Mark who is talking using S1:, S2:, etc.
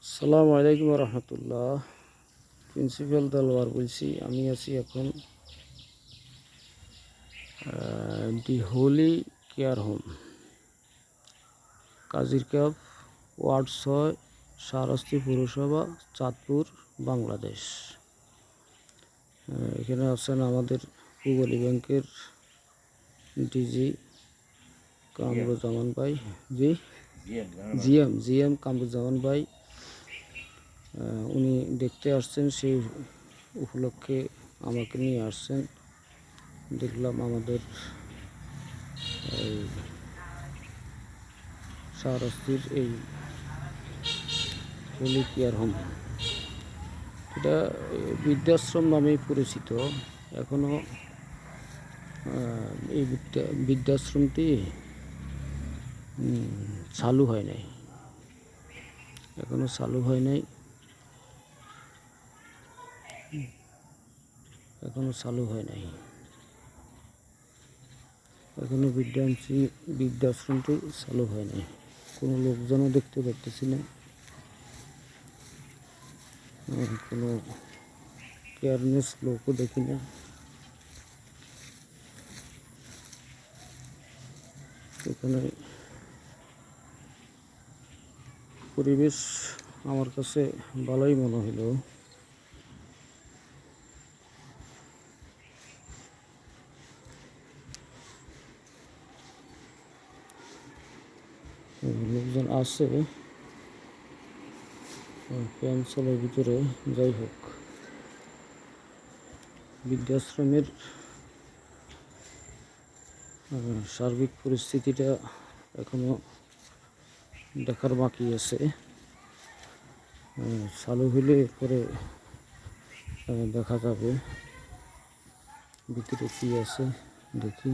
S1: আসসালামু আলাইকুম রহমতুল্লাহ। প্রিন্সিপাল তলোয়ার বলছি। আমি আছি এখন the holy care home, Kazirkap, ward 6, Shahrasti পৌরসভা, চাঁদপুর, বাংলাদেশ। এখানে আছেন আমাদের পূবালী ব্যাংকের ডিজি কামরুজ্জামান ভাই, জিএম কামরুজ্জামান ভাই। উনি দেখতে আসছেন, সেই উপলক্ষে আমাকে নিয়ে আসছেন। দেখলাম আমাদের এই শাহরাস্তির এই হোলি কেয়ার হোম, এটা বৃদ্ধাশ্রম নামেই পরিচিত। এখনও এই বৃদ্ধাশ্রমটি চালু হয় নাই, এখনো চালু হয় নাই, এখনো চালু হয় নাই, এখনো বৃদ্ধাশ্রমটি চালু হয় নাই। কোনো লোকজনও দেখতে পাচ্ছি না, কোনো কেয়ারনেস লোকও দেখি না। এখানে পরিবেশ আমার কাছে ভালোই মনে হলো। লোকজন আছে ফ্যান চলার ভিতরে। যাই হোক, বৃদ্ধাশ্রমের সার্বিক পরিস্থিতিটা এখনো দেখার বাকি আছে। চালু হলে পরে দেখা যাবে ভিতরে কি আছে। দেখি।